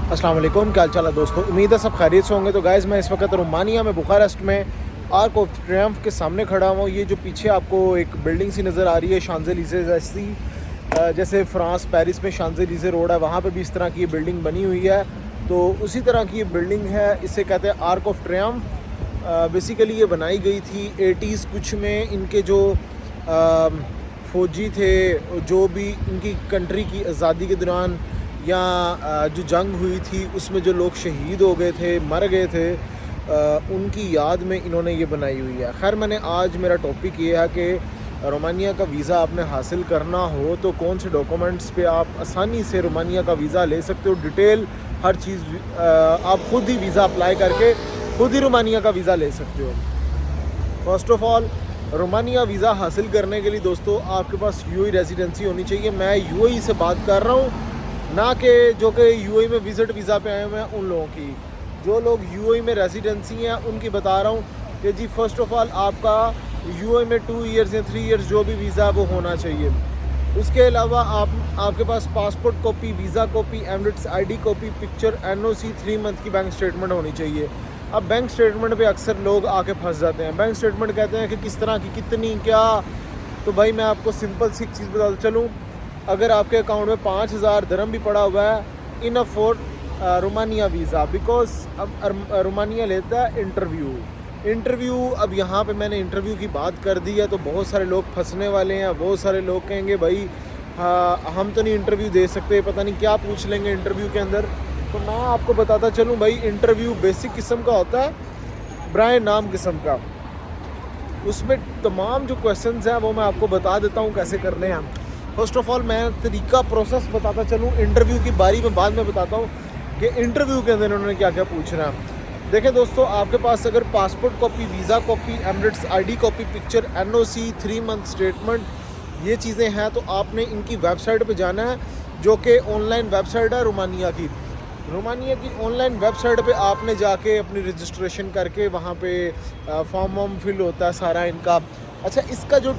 अस्सलाम वालेकुम, क्या चाल है दोस्तों। उम्मीद है सब खैरियत से होंगे। तो गाइस, मैं इस वक्त रोमानिया में बुखारेस्ट में आर्क ऑफ ट्रियम्फ के सामने खड़ा हूँ। ये जो पीछे आपको एक बिल्डिंग सी नज़र आ रही है शांज़ेलिज़े जैसी, जैसे फ्रांस पेरिस में शांज़ेलिज़े रोड है, वहाँ पे भी इस तरह की ये बिल्डिंग बनी हुई है। तो उसी तरह की ये बिल्डिंग है, इसे कहते हैं आर्क ऑफ ट्रियम्फ। बेसिकली ये बनाई गई थी 80s कुछ में। इनके जो फ़ौजी थे, जो भी इनकी कंट्री की आज़ादी के दौरान या जो जंग हुई थी उसमें जो लोग शहीद हो गए थे, मर गए थे, उनकी याद में इन्होंने ये बनाई हुई है। खैर, मैंने आज मेरा टॉपिक ये है कि रोमानिया का वीज़ा आपने हासिल करना हो तो कौन से डॉक्यूमेंट्स पे आप आसानी से रोमानिया का वीज़ा ले सकते हो। डिटेल हर चीज़ आप खुद ही वीज़ा अप्लाई करके खुद ही रोमानिया का वीज़ा ले सकते हो। First of all, Romania visa हासिल करने के लिए दोस्तों आपके पास यूएई रेजिडेंसी होनी चाहिए। मैं यूएई से बात कर रहा हूँ, ना कि जो कि यूएई में विज़िट वीज़ा पे आए हुए हैं उन लोगों की। जो लोग यूएई में रेजिडेंसी हैं उनकी बता रहा हूँ कि जी फर्स्ट ऑफ़ ऑल आपका यूएई में 2 इयर्स या 3 इयर्स जो भी वीज़ा वो होना चाहिए। उसके अलावा आपके पास passport copy, visa copy, Emirates ID copy, picture, NOC, 3 month की बैंक स्टेटमेंट होनी चाहिए। अब बैंक स्टेटमेंट पे अक्सर लोग आके फंस जाते हैं। बैंक स्टेटमेंट कहते हैं कि किस तरह की, कितनी, क्या। तो भाई मैं आपको सिंपल सी चीज़ बताता चलूँ, अगर आपके अकाउंट में 5000 दरम भी पड़ा हुआ है, enough for Romania visa, because अब रोमानिया लेता है इंटरव्यू। अब यहाँ पे मैंने इंटरव्यू की बात कर दी है तो बहुत सारे लोग फंसने वाले हैं। बहुत सारे लोग कहेंगे भाई हाँ हम तो नहीं इंटरव्यू दे सकते, पता नहीं क्या पूछ लेंगे इंटरव्यू के अंदर। तो मैं आपको बताता चलूँ भाई, इंटरव्यू बेसिक किस्म का होता है, ब्रायन नाम किस्म का। उसमें तमाम जो क्वेश्चंस हैं वो मैं आपको बता देता हूँ कैसे करने हैं। फर्स्ट ऑफ़ ऑल मैं तरीका प्रोसेस बताता चलूँ, इंटरव्यू की बारी में बाद में बताता हूँ कि इंटरव्यू के अंदर उन्होंने क्या क्या पूछना है। देखें दोस्तों, आपके पास अगर passport copy, visa copy, Emirates ID copy, picture, NOC, 3 month statement, ये चीज़ें हैं तो आपने इनकी वेबसाइट पे जाना है, जो कि ऑनलाइन वेबसाइट है रोमानिया की ऑनलाइन वेबसाइट पे आपने जाके अपनी रजिस्ट्रेशन करके वहाँ पे फॉर्म वॉर्म फिल होता है सारा इनका। अच्छा, इसका जो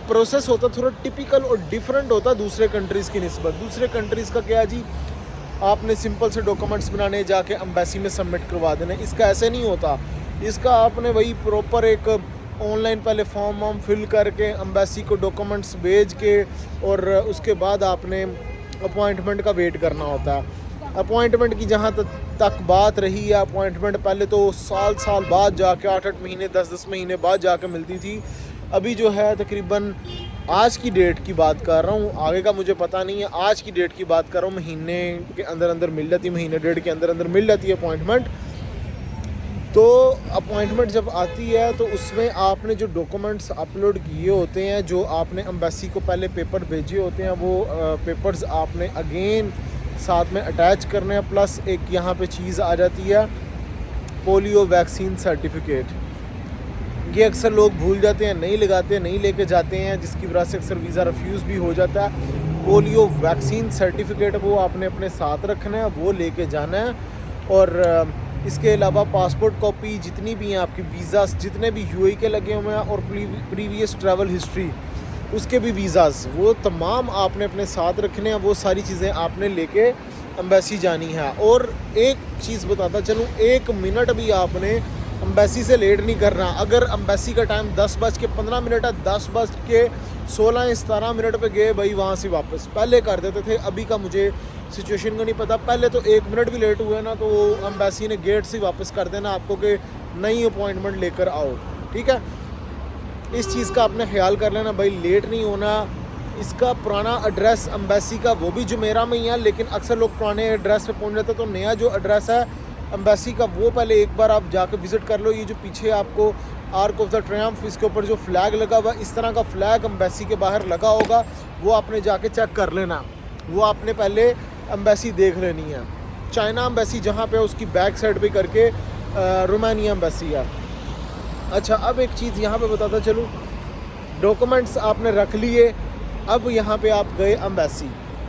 प्रोसेस होता है थोड़ा टिपिकल और डिफरेंट होता है दूसरे कंट्रीज़ की निस्बत। दूसरे कंट्रीज़ का क्या जी, आपने सिंपल से डॉक्यूमेंट्स बनाने जाके एम्बेसी में सबमिट करवा देना। इसका ऐसे नहीं होता। इसका आपने वही प्रॉपर एक ऑनलाइन पहले फॉर्म वॉर्म फिल करके एम्बेसी को डॉक्यूमेंट्स भेज के और उसके बाद आपने अपॉइंटमेंट का वेट करना होता है। अपॉइंटमेंट की जहाँ तक बात रही है, अपॉइंटमेंट पहले तो साल बाद जाके 8-8 महीने 10-10 महीने बाद जाके मिलती थी। अभी जो है तकरीबन आज की डेट की बात कर रहा हूँ, आगे का मुझे पता नहीं है, आज की डेट की बात कर रहा हूँ, महीने के अंदर मिल जाती है, महीने डेढ़ के अंदर मिल जाती है अपॉइंटमेंट। तो अपॉइंटमेंट जब आती है तो उसमें आपने जो डॉक्यूमेंट्स अपलोड किए होते हैं, जो आपने एम्बेसी को पहले पेपर भेजे होते हैं, वो पेपर्स आपने अगेन साथ में अटैच करने हैं। प्लस एक यहाँ पे चीज़ आ जाती है पोलियो वैक्सीन सर्टिफिकेट। ये अक्सर लोग भूल जाते हैं, नहीं लगाते, नहीं लेके जाते हैं, जिसकी वजह से अक्सर वीज़ा रिफ्यूज़ भी हो जाता है। पोलियो वैक्सीन सर्टिफिकेट वो आपने अपने साथ रखना है, वो लेके जाना है। और इसके अलावा पासपोर्ट कॉपी जितनी भी हैं आपकी, वीज़ास जितने भी यूएई के लगे हुए हैं और प्रीवियस ट्रैवल हिस्ट्री उसके भी वीज़ास, वो तमाम आपने अपने साथ रखने हैं। वो सारी चीज़ें आपने लेके एम्बेसी जानी है। और एक चीज़ बताता चलूँ, 1 मिनट भी आपने एम्बेसी से लेट नहीं करना। अगर एम्बेसी का टाइम 10:15 है, 10:16-17 पे गए भाई, वहाँ से वापस पहले कर देते थे। अभी का मुझे सिचुएशन का नहीं पता। पहले तो 1 मिनट भी लेट हुए ना तो एम्बेसी ने गेट से वापस कर देना आपको कि नई अपॉइंटमेंट लेकर आओ। ठीक है, इस चीज़ का आपने ख्याल कर लेना भाई, लेट नहीं होना। इसका पुराना एड्रेस एम्बेसी का वो भी जुमेरा में ही है, लेकिन अक्सर लोग पुराने एड्रेस पे पहुंच जाते हैं। तो नया जो एड्रेस है एम्बेसी का वो पहले एक बार आप जाकर विज़िट कर लो। ये जो पीछे आपको आर्क ऑफ द ट्रियम्फ, इसके ऊपर जो फ्लैग लगा हुआ, इस तरह का फ्लैग एम्बेसी के बाहर लगा होगा, वो आपने जाके चेक कर लेना। वो आपने पहले एम्बेसी देख लेनी है। चाइना एम्बेसी जहाँ पे उसकी बैक साइड पे करके रोमानिया एम्बेसी है। अच्छा, अब एक चीज़ यहाँ पे बताता चलूँ, डॉक्यूमेंट्स आपने रख लिए। अब यहाँ पे आप गए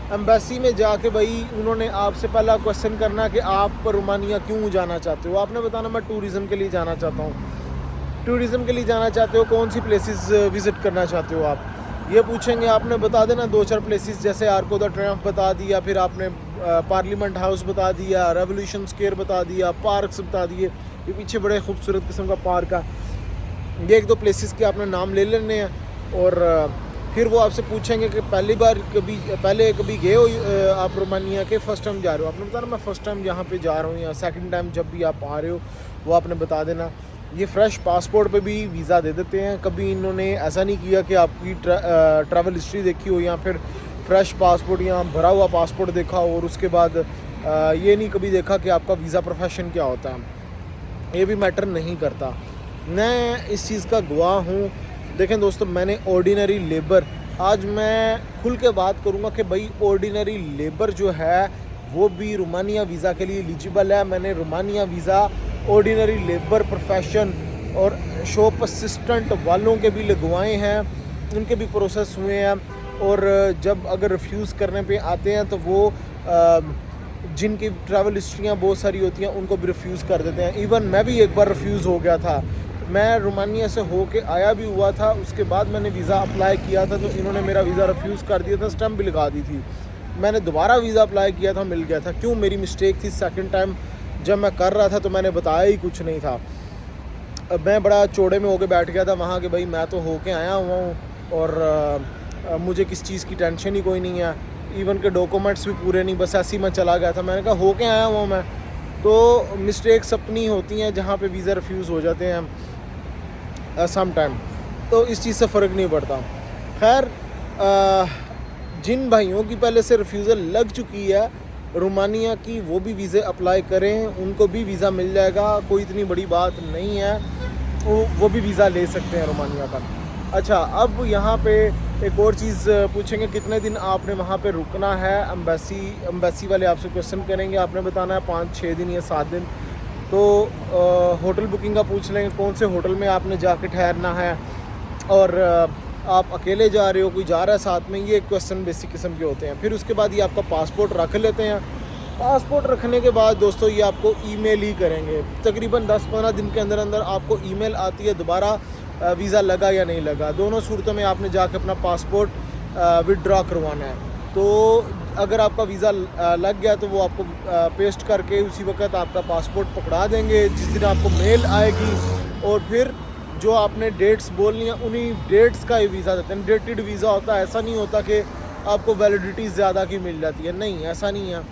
एम्बेसी में जाके भाई उन्होंने आपसे पहला क्वेश्चन करना कि आप रोमानिया क्यों जाना चाहते हो। आपने बताना मैं टूरिज़म के लिए जाना चाहता हूँ। टूरिज़म के लिए जाना चाहते हो, कौन सी प्लेसेस विज़िट करना चाहते हो आप, ये पूछेंगे। आपने बता देना 2-4 प्लेसेस, जैसे आर्क ऑफ द ट्रियम्फ बता दी, या फिर आपने पार्लियामेंट हाउस बता दिया, रेवोल्यूशन स्क्वायर बता दिया, पार्क्स बता दिए। ये पीछे बड़े खूबसूरत किस्म का पार्क है। ये एक दो प्लेसेस के आपने नाम ले लेने हैं और फिर वो आपसे पूछेंगे कि पहले कभी गए हो आप रोमानिया के, फ़र्स्ट टाइम जा रहे हो। आपने बताना मैं फ़र्स्ट टाइम यहाँ पे जा रहा हूँ, या सेकंड टाइम जब भी आप आ रहे हो वो आपने बता देना। ये फ़्रेश पासपोर्ट पे भी वीज़ा दे देते हैं। कभी इन्होंने ऐसा नहीं किया कि आपकी ट्रैवल हिस्ट्री देखी हो या फिर फ़्रेश पासपोर्ट या भरा हुआ पासपोर्ट देखा हो और उसके बाद ये नहीं कभी देखा कि आपका वीज़ा प्रोफेशन क्या होता है। ये भी मैटर नहीं करता। मैं इस चीज़ का गवाह हूँ। देखें दोस्तों, मैंने ऑर्डिनरी लेबर, आज मैं खुल के बात करूँगा कि भाई ऑर्डिनरी लेबर जो है वो भी रोमानिया वीज़ा के लिए एलिजिबल है। मैंने Romania visa ordinary labour profession और शॉप असिस्टेंट वालों के भी लगवाए हैं, उनके भी प्रोसेस हुए हैं। और जब अगर रिफ्यूज़ करने पे आते हैं तो वो जिनकी ट्रैवल हिस्ट्रियाँ बहुत सारी होती हैं उनको भी रिफ्यूज़ कर देते हैं। इवन मैं भी एक बार रिफ्यूज़ हो गया था। मैं रोमानिया से होके आया भी हुआ था, उसके बाद मैंने वीज़ा अप्लाई किया था तो इन्होंने मेरा वीज़ा रिफ्यूज़ कर दिया था, स्टैम्प भी लगा दी थी। मैंने दोबारा वीज़ा अप्लाई किया था, मिल गया था। क्यों? मेरी मिस्टेक थी। सेकंड टाइम जब मैं कर रहा था तो मैंने बताया ही कुछ नहीं था। अब मैं बड़ा चौड़े में होके बैठ गया था वहाँ के, भाई मैं तो होके आया हुआ हूँ और मुझे किस चीज़ की टेंशन ही कोई नहीं है। इवन के डॉक्यूमेंट्स भी पूरे नहीं, बस ऐसे ही मैं चला गया था। मैंने कहा होके आया हुआ मैं। तो मिस्टेक्स अपनी होती हैं जहाँ पे वीज़ा रिफ्यूज़ हो जाते हैं सम टाइम, तो इस चीज़ से फ़र्क नहीं पड़ता। खैर, जिन भाइयों की पहले से रिफ्यूज़ल लग चुकी है रोमानिया की, वो भी वीज़े अप्लाई करें, उनको भी वीज़ा मिल जाएगा। कोई इतनी बड़ी बात नहीं है, वो भी वीज़ा ले सकते हैं रोमानिया का। अच्छा, अब यहाँ पे एक और चीज़ पूछेंगे, कितने दिन आपने वहाँ पे रुकना है। एम्बेसी वाले आपसे क्वेश्चन करेंगे, आपने बताना है 5-6 दिन या 7 दिन। तो होटल बुकिंग का पूछ लेंगे, कौन से होटल में आपने जाके ठहरना है और आप अकेले जा रहे हो, कोई जा रहा है साथ में। ये क्वेश्चन बेसिक किस्म के होते हैं। फिर उसके बाद ये आपका पासपोर्ट रख लेते हैं। पासपोर्ट रखने के बाद दोस्तों ये आपको ईमेल ही करेंगे। तकरीबन 10-15 दिन के अंदर अंदर आपको ईमेल आती है दोबारा वीज़ा लगा या नहीं लगा। दोनों सूरतों में आपने जाके अपना पासपोर्ट विदड्रॉ करवाना है। तो अगर आपका वीज़ा लग गया तो वो आपको पेस्ट करके उसी वक्त आपका पासपोर्ट पकड़ा देंगे जिस दिन आपको मेल आएगी। और फिर जो आपने डेट्स बोलनी है उन्हीं डेट्स का ही वीज़ा देते हैं। डेटेड वीज़ा होता है, ऐसा नहीं होता कि आपको वैलिडिटी ज़्यादा की मिल जाती है, नहीं, ऐसा नहीं है।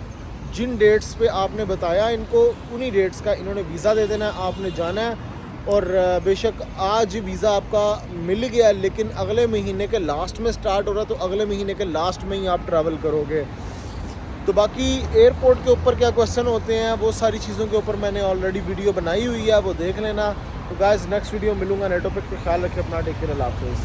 जिन डेट्स पे आपने बताया इनको, उन्हीं डेट्स का इन्होंने वीज़ा दे देना है, आपने जाना है। और बेशक आज वीज़ा आपका मिल गया लेकिन अगले महीने के लास्ट में स्टार्ट हो रहा, तो अगले महीने के लास्ट में ही आप ट्रैवल करोगे। तो बाकी एयरपोर्ट के ऊपर क्या क्वेश्चन होते हैं, वो सारी चीज़ों के ऊपर मैंने ऑलरेडी वीडियो बनाई हुई है, वो देख लेना। तो गाइस, नेक्स्ट वीडियो मिलूंगा नए टॉपिक पे। ख्याल रखिए अपना, टेक केयर, अल्लाह हाफ़िज़।